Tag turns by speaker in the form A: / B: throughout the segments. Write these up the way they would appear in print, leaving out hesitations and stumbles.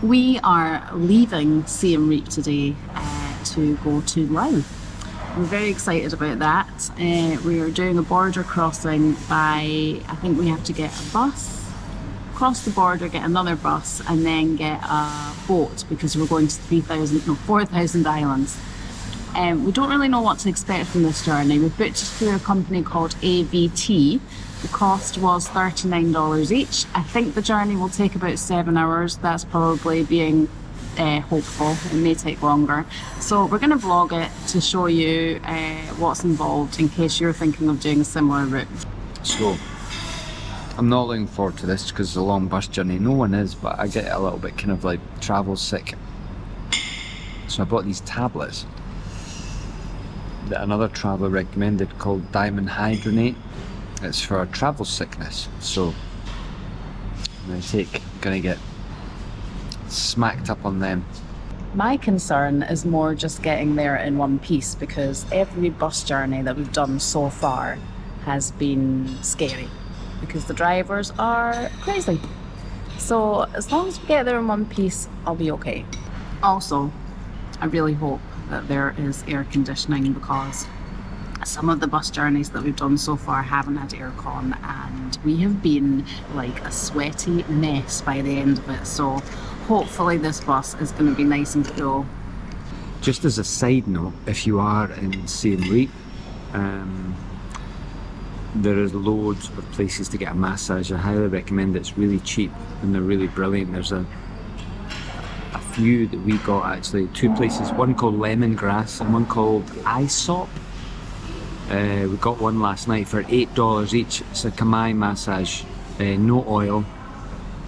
A: We are leaving Siem Reap today to go to Laos. We're very excited about that. We are doing a border crossing by, I think we have to get a bus, cross the border, get another bus, and then get a boat because we're going to 4,000 islands. We don't really know what to expect from this journey. We booked it through a company called AVT. The cost was $39 each. I think the journey will take about 7 hours. That's probably being hopeful. It may take longer. So we're going to vlog it to show you what's involved in case you're thinking of doing a similar route.
B: So, I'm not looking forward to this because it's a long bus journey. No one is, but I get a little bit kind of like travel sick. So I bought these tablets that another traveller recommended called Diamond Hydronate. It's for travel sickness. So I'm gonna get smacked up on them.
A: My concern is more just getting there in one piece because every bus journey that we've done so far has been scary because the drivers are crazy. So as long as we get there in one piece, I'll be okay. Also, I really hope that there is air conditioning because some of the bus journeys that we've done so far haven't had aircon and we have been like a sweaty mess by the end of it. So hopefully this bus is going to be nice and cool.
B: Just as a side note, if you are in Siem Reap, there is loads of places to get a massage. I highly recommend it. It's really cheap and they're really brilliant. There's a few that we got actually, 2 places, one called Lemongrass and one called Aesop. We got one last night for $8 each. It's a Khmer massage, no oil,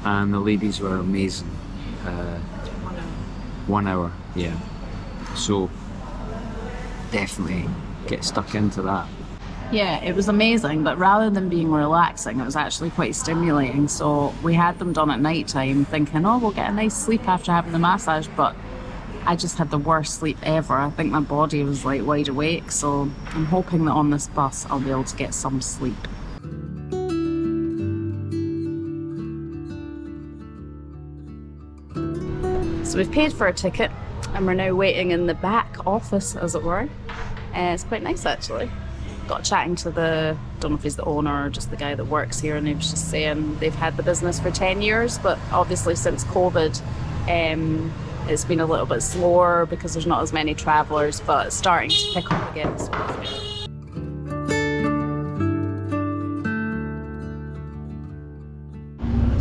B: and the ladies were amazing. 1 hour, yeah. So definitely get stuck into that.
A: Yeah, it was amazing, but rather than being relaxing, it was actually quite stimulating. So we had them done at night time thinking, oh, we'll get a nice sleep after having the massage, but I just had the worst sleep ever. I think my body was like wide awake, so I'm hoping that on this bus I'll be able to get some sleep. So we've paid for a ticket and we're now waiting in the back office, as it were. It's quite nice actually. Got chatting to don't know if he's the owner or just the guy that works here, and he was just saying they've had the business for 10 years, but obviously since COVID, it's been a little bit slower because there's not as many travellers, but it's starting to pick up again. So that's good.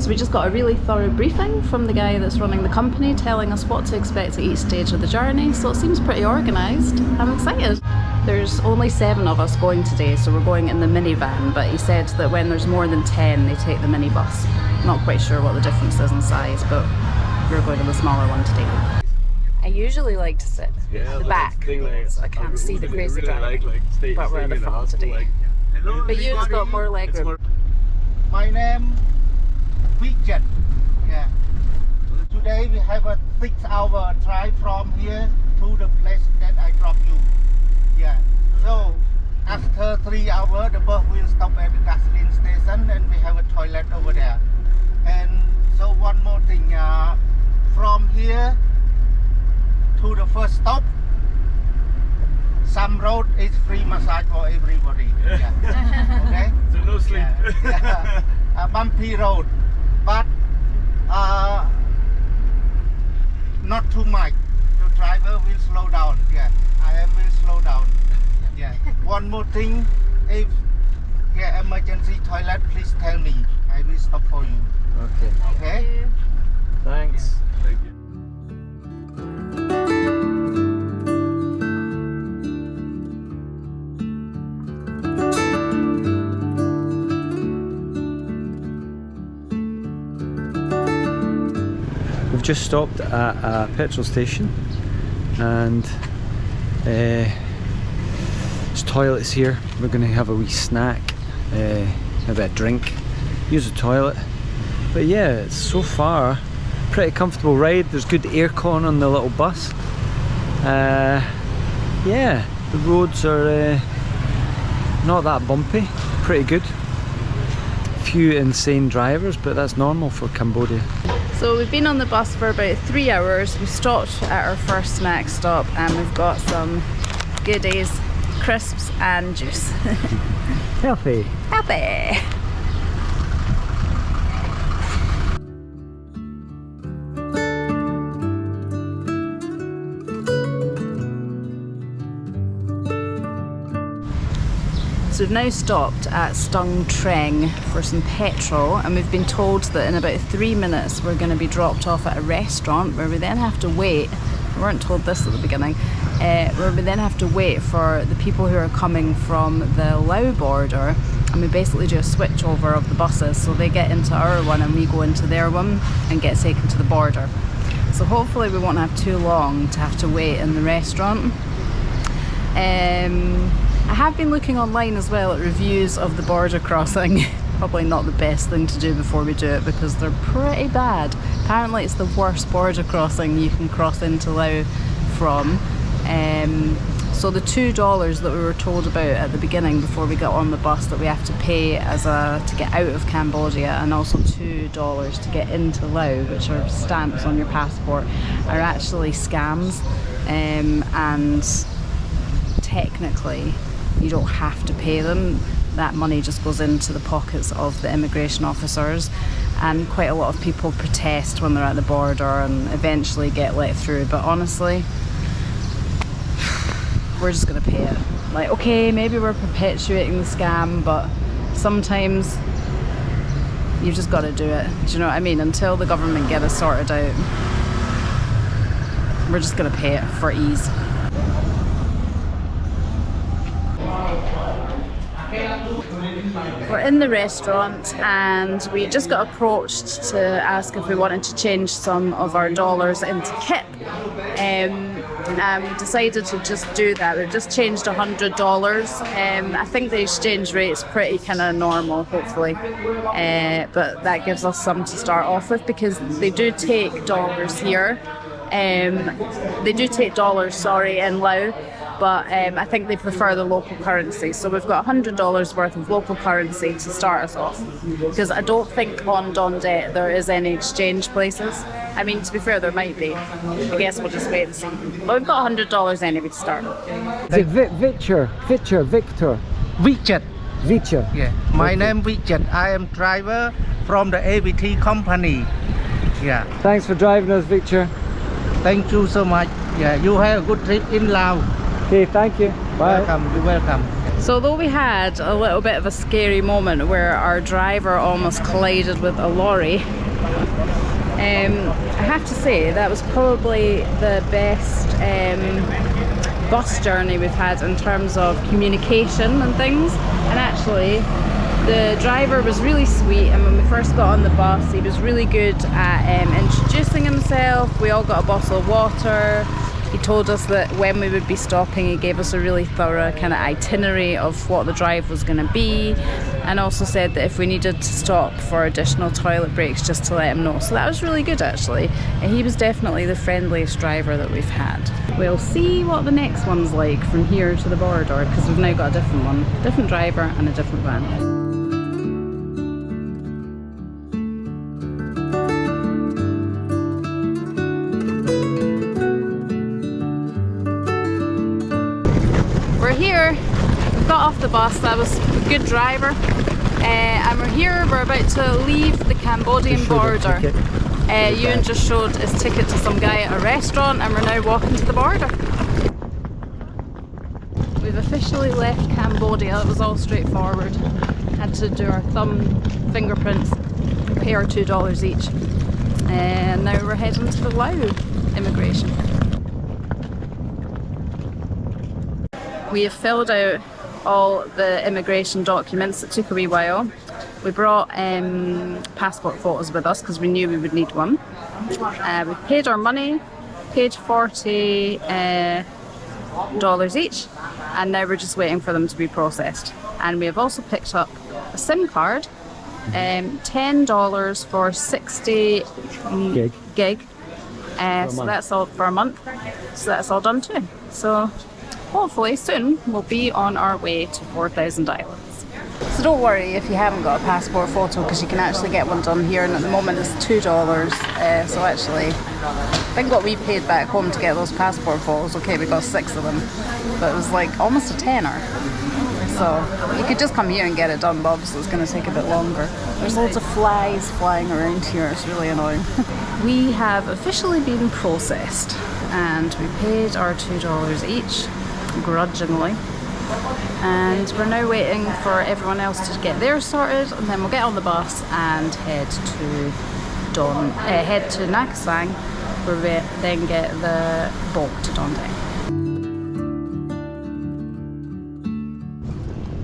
A: So we just got a really thorough briefing from the guy that's running the company, telling us what to expect at each stage of the journey, so it seems pretty organised. I'm excited. There's only 7 of us going today, so we're going in the minivan, but he said that when there's more than 10, they take the minibus. Not quite sure what the difference is in size, but we're going to the smaller one today. I usually like to sit at the back, so I can't see the crazy driving, but we're at the front today. But you've got more legroom.
C: My name Vijan. Yeah. Today we have a 6-hour drive from here to the place that I drop you. Yeah. So after 3 hours, the bus will stop at the gasoline station, and we have a toilet over there. And so one more thing, from here to the first stop, some road is free massage for everybody. Yeah. Okay.
D: So no sleep.
C: Yeah. A bumpy road, but not too much. The driver will slow down. Yeah, I will slow down. Yeah. One more thing, if emergency toilet, please tell me. I will stop for you.
B: Okay.
C: Okay.
B: Thanks.
D: Thank you.
B: We've just stopped at a petrol station and there's toilets here. We're going to have a wee snack, maybe a drink, use the toilet. But yeah, it's so far pretty comfortable ride. There's good aircon on the little bus. Yeah, the roads are not that bumpy, pretty good. Few insane drivers, but that's normal for Cambodia.
A: So So we've been on the bus for about 3 hours. We stopped at our first snack stop and we've got some goodies, crisps and juice.
B: Healthy.
A: Healthy! So we've now stopped at Stung Treng for some petrol, and we've been told that in about 3 minutes we're going to be dropped off at a restaurant where we then have to wait. We weren't told this at the beginning. Where we then have to wait for the people who are coming from the Laos border, and we basically do a switch over of the buses, so they get into our one and we go into their one and get taken to the border. So hopefully we won't have too long to have to wait in the restaurant. I have been looking online as well at reviews of the border crossing. Probably not the best thing to do before we do it because they're pretty bad. Apparently it's the worst border crossing you can cross into Laos from. So the $2 that we were told about at the beginning before we got on the bus that we have to pay to get out of Cambodia, and also $2 to get into Laos, which are stamps on your passport, are actually scams. And technically you don't have to pay them. That money just goes into the pockets of the immigration officers, and quite a lot of people protest when they're at the border and eventually get let through. But honestly, we're just gonna pay it. Like, okay, maybe we're perpetuating the scam, but sometimes you've just got to do it. Do you know what I mean? Until the government get us sorted out, we're just gonna pay it for ease. We're in the restaurant and we just got approached to ask if we wanted to change some of our dollars into kip. And we decided to just do that. We've just changed $100. I think the exchange rate's pretty kind of normal, hopefully. But that gives us some to start off with, because they do take dollars here. They do take dollars, sorry, in Laos. But I think they prefer the local currency. So we've got $100 worth of local currency to start us off, because I don't think on Don Det there is any exchange places. I mean, to be fair, there might be. I guess we'll just wait and see. But we've got $100 anyway to start.
B: Victor.
C: Victor.
B: Victor.
C: Yeah. My name Victor. I am driver from the AVT company. Yeah.
B: Thanks for driving us, Victor.
C: Thank you so much. Yeah. You have a good trip in Laos.
B: Okay, thank you. Bye.
C: Welcome. You're welcome.
A: So although we had a little bit of a scary moment where our driver almost collided with a lorry, I have to say that was probably the best bus journey we've had in terms of communication and things. And actually the driver was really sweet, and when we first got on the bus he was really good at introducing himself. We all got a bottle of water. He told us that when we would be stopping, he gave us a really thorough kind of itinerary of what the drive was going to be, and also said that if we needed to stop for additional toilet breaks, just to let him know. So that was really good, actually. And he was definitely the friendliest driver that we've had. We'll see what the next one's like from here to the border, because we've now got a different one, different driver and a different van. We're here, we got off the bus, that was a good driver, and we're here, we're about to leave the Cambodian border. Ewan just showed his ticket to some guy at a restaurant, and we're now walking to the border. We've officially left Cambodia. It was all straightforward. Had to do our thumb fingerprints, pay our $2 each, and now we're heading to the Laos immigration. We have filled out all the immigration documents. It took a wee while. We brought passport photos with us because we knew we would need one. We paid our money, paid $40 each, and now we're just waiting for them to be processed. And we have also picked up a SIM card, $10 for 60 gig. So that's all for a month. So that's all done too. So hopefully soon we'll be on our way to 4,000 islands. So So don't worry if you haven't got a passport photo, because you can actually get one done here, and at the moment it's $2. So actually, I think what we paid back home to get those passport photos, okay, we got 6 of them, but it was like almost a tenner. So you could just come here and get it done, but obviously it's going to take a bit longer. There's loads of flies flying around here, it's really annoying. We have officially been processed and we paid our $2 each, grudgingly. And we're now waiting for everyone else to get theirs sorted, and then we'll get on the bus and head to Nha Sang, where we then get the boat to Don Day.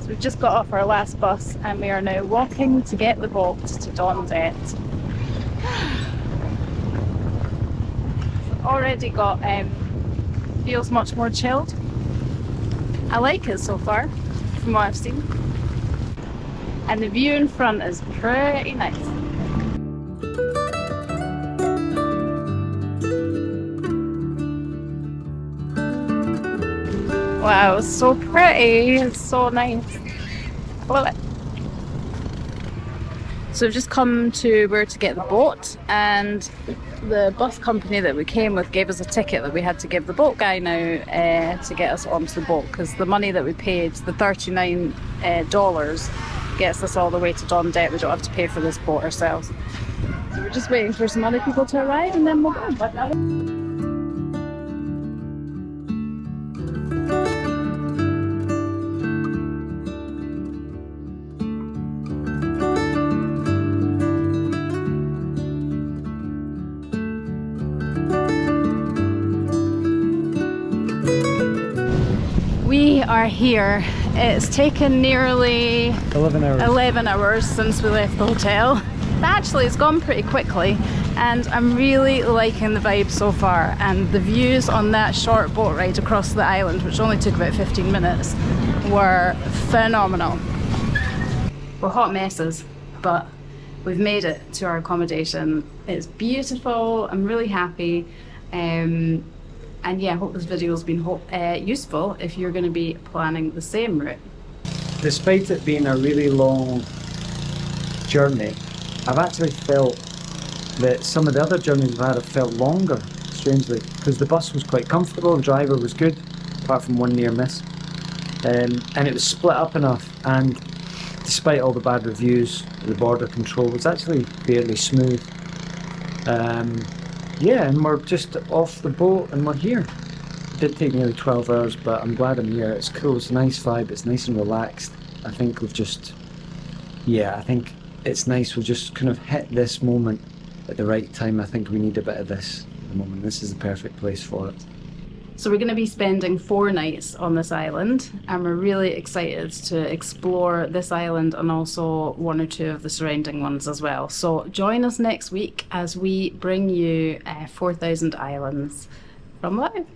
A: So we've just got off our last bus and we are now walking to get the boat to Don Day. Already got feels much more chilled. I like it so far, from what I've seen. And the view in front is pretty nice. Wow, it's so pretty, it's so nice. I love it. So we've just come to where to get the boat, and the bus company that we came with gave us a ticket that we had to give the boat guy now to get us onto the boat, because the money that we paid, the $39, gets us all the way to Don Det. We don't have to pay for this boat ourselves. So we're just waiting for some other people to arrive and then we'll go. We are here. It's taken nearly 11 hours since we left the hotel. Actually, it's gone pretty quickly, and I'm really liking the vibe so far. And the views on that short boat ride across the island, which only took about 15 minutes, were phenomenal. We're hot messes, but we've made it to our accommodation. It's beautiful. I'm really happy. And yeah, I hope this video has been useful if you're going to be planning the Siem Reap.
B: Despite it being a really long journey, I've actually felt that some of the other journeys I've had have felt longer, strangely, because the bus was quite comfortable, the driver was good, apart from one near miss. And it was split up enough, and despite all the bad reviews, the border control was actually fairly smooth. Yeah, and we're just off the boat and we're here. It did take nearly 12 hours, but I'm glad I'm here. It's cool, it's a nice vibe, it's nice and relaxed. I think we've just, yeah, I think it's nice. We've just kind of hit this moment at the right time. I think we need a bit of this at the moment. This is the perfect place for it.
A: So we're going to be spending 4 nights on this island, and we're really excited to explore this island and also 1 or 2 of the surrounding ones as well. So join us next week as we bring you 4,000 islands from Laos.